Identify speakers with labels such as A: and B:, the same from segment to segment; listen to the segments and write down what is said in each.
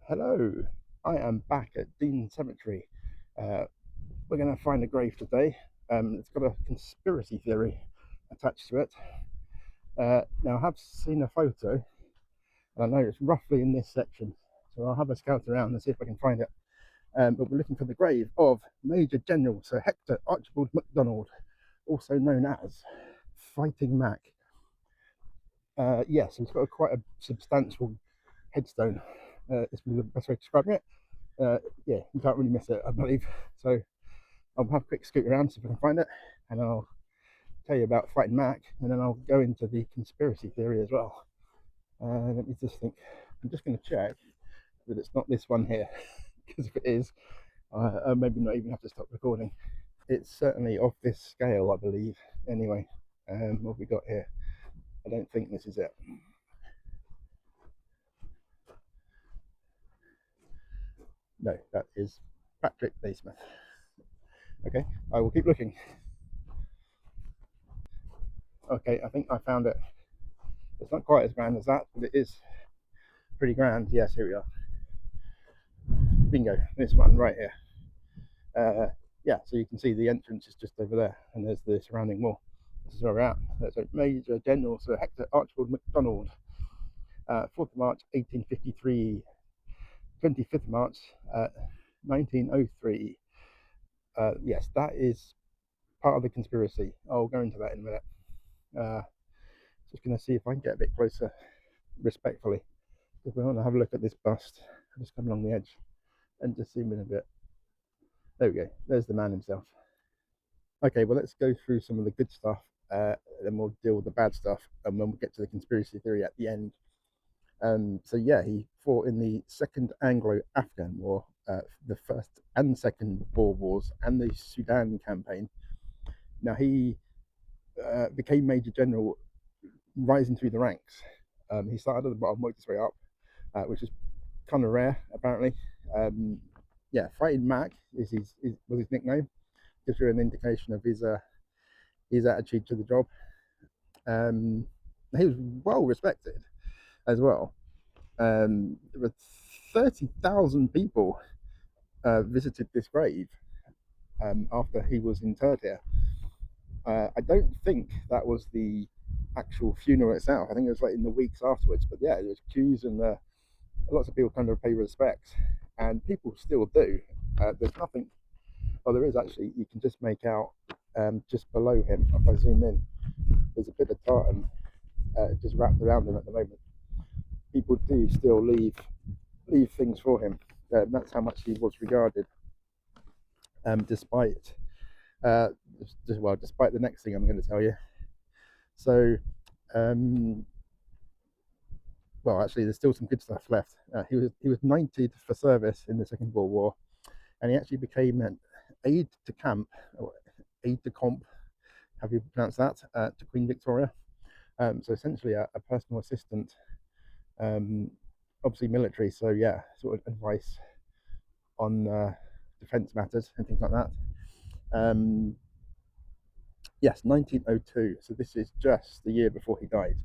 A: Hello, I am back at Dean Cemetery. Uh, we're going to find a grave today. It's got a conspiracy theory attached to it. Now, I have seen a photo, and I know it's roughly in this section, so I'll have a scout around and see if I can find it. But we're looking for the grave of Major General Sir Hector Archibald MacDonald, also known as Fighting Mac. Yes, it's got quite a substantial headstone. Is the best way of describing it. Yeah, you can't really miss it, I believe. So I'll have a quick scoot around, see if I can find it, and I'll tell you about Fighting Mac, and then I'll go into the conspiracy theory as well. Let me just think. I'm just going to check that it's not this one here, because if it is, I maybe not even have to stop recording. It's certainly of this scale, I believe. Anyway, what have we got here? I don't think this is it. No, that is Patrick Naismith. Okay, I will keep looking. Okay, I think I found it. It's not quite as grand as that, but it is pretty grand. Yes, here we are. Bingo, this one right here. Yeah, so you can see the entrance is just over there, and there's the surrounding wall. This is where we're at. There's a Major General Sir Hector Archibald MacDonald, 4th of March 1853, 25th March 1903. Yes, that is part of the conspiracy. I'll go into that in a minute. Just going to see if I can get a bit closer, respectfully, because we want to have a look at this bust. I'll just come along the edge and just zoom in a bit. There we go. There's the man himself. Okay, well, let's go through some of the good stuff, then we'll deal with the bad stuff, and then we'll get to the conspiracy theory at the end. So yeah, he fought in the Second Anglo-Afghan War, the First and Second Boer Wars, and the Sudan campaign. Now he became Major General, rising through the ranks. He started at the bottom, worked his way up, which is kind of rare, apparently. Yeah, Fighting Mac was his nickname. Gives you an indication of his attitude to the job. He was well respected as well. There were 30,000 people visited this grave after he was interred here. I don't think that was the actual funeral itself. I think it was like in the weeks afterwards. But yeah, there was queues and lots of people kind of pay respects, and people still do. There's nothing. Well, there is actually. You can just make out just below him. If I zoom in, there's a bit of tartan just wrapped around him at the moment. People do still leave things for him. That's how much he was regarded, despite despite the next thing I'm going to tell you. So, well, actually, there's still some good stuff left. He was knighted for service in the Second World War, and he actually became an aide de camp, or aide de camp, have you pronounced that, to Queen Victoria. So essentially a personal assistant, obviously military. So yeah, sort of advice on defence matters and things like that. Yes, 1902. So this is just the year before he died.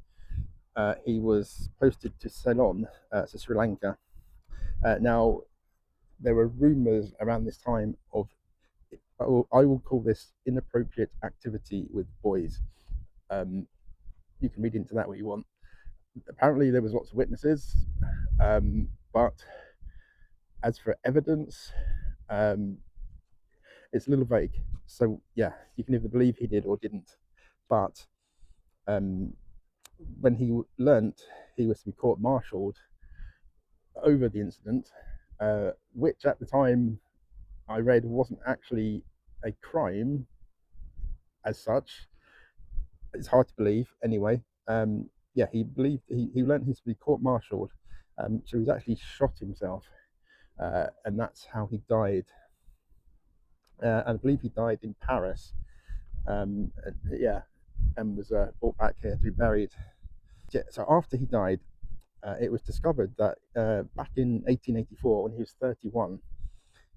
A: He was posted to Ceylon, to Sri Lanka. Now, there were rumours around this time of, I will call this inappropriate activity with boys. You can read into that what you want. Apparently, there was lots of witnesses, but as for evidence, it's a little vague. So yeah, you can either believe he did or didn't. But when he learnt he was to be court-martialed over the incident, which at the time I read wasn't actually a crime as such. It's hard to believe anyway. Yeah, he believed he learnt he was to be court-martialed, so he's actually shot himself, and that's how he died. And I believe he died in Paris. Yeah, and was brought back here to be buried. Yeah, so after he died, it was discovered that back in 1884, when he was 31,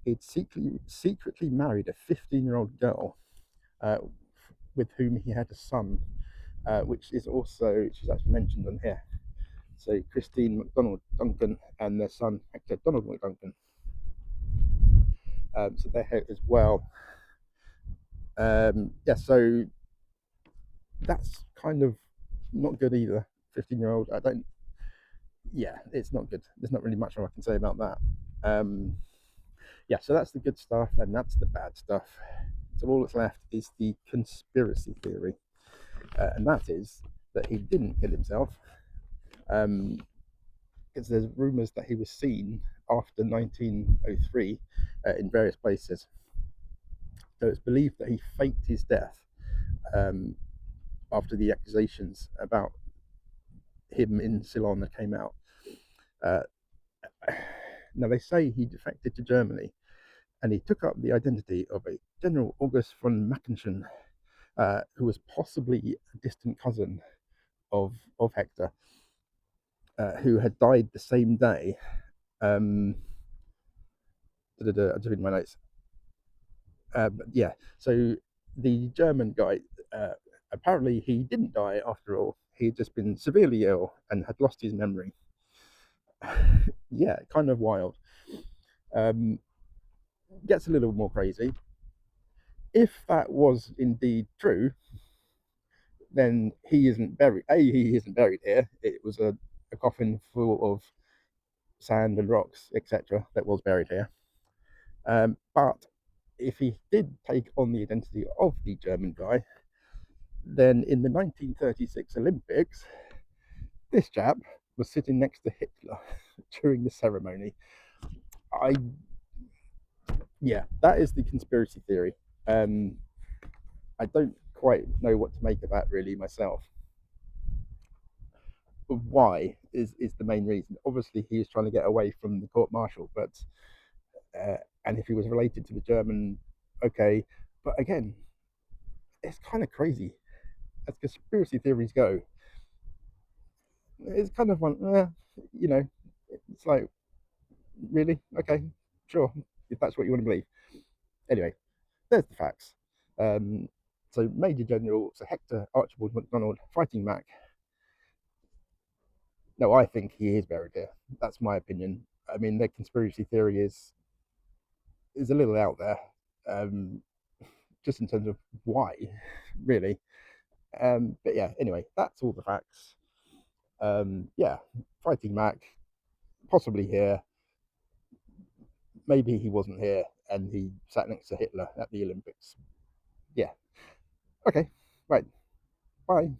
A: he'd secretly married a 15-year-old girl with whom he had a son, which is also, she's actually mentioned on here. So Christine McDonald Duncan and their son Hector Donald McDuncan. So they're here as well. Yeah, so that's kind of not good either. 15-year-old, I don't. Yeah, it's not good. There's not really much more I can say about that. Yeah, so that's the good stuff, and that's the bad stuff. So all that's left is the conspiracy theory, and that is that he didn't kill himself, because there's rumours that he was seen after 1903 in various places. So it's believed that he faked his death after the accusations about him in Ceylon came out. Now, they say he defected to Germany and he took up the identity of a General August von Mackenschen, who was possibly a distant cousin of Hector, who had died the same day. I'm just reading my notes. But yeah, so the German guy, apparently he didn't die after all. He had just been severely ill and had lost his memory. Yeah, kind of wild. Gets a little more crazy. If that was indeed true, then he isn't buried. He isn't buried here. It was a coffin full of sand and rocks, etc., that was buried here. But if he did take on the identity of the German guy, then in the 1936 Olympics, this chap was sitting next to Hitler during the ceremony. Yeah, that is the conspiracy theory. I don't quite know what to make of that really myself. Why is the main reason? Obviously, he was trying to get away from the court martial, but and if he was related to the German, okay. But again, it's kind of crazy as conspiracy theories go. It's kind of one, you know, it's like, really? Okay, sure, if that's what you want to believe. Anyway, there's the facts. Um, so Major General Sir Hector Archibald MacDonald, Fighting Mac. No, I think he is buried here. That's my opinion. I mean, the conspiracy theory is a little out there, just in terms of why, really. But yeah, anyway, that's all the facts. Yeah, Fighting Mac, possibly here. Maybe he wasn't here and he sat next to Hitler at the Olympics. Yeah. Okay, right. Bye.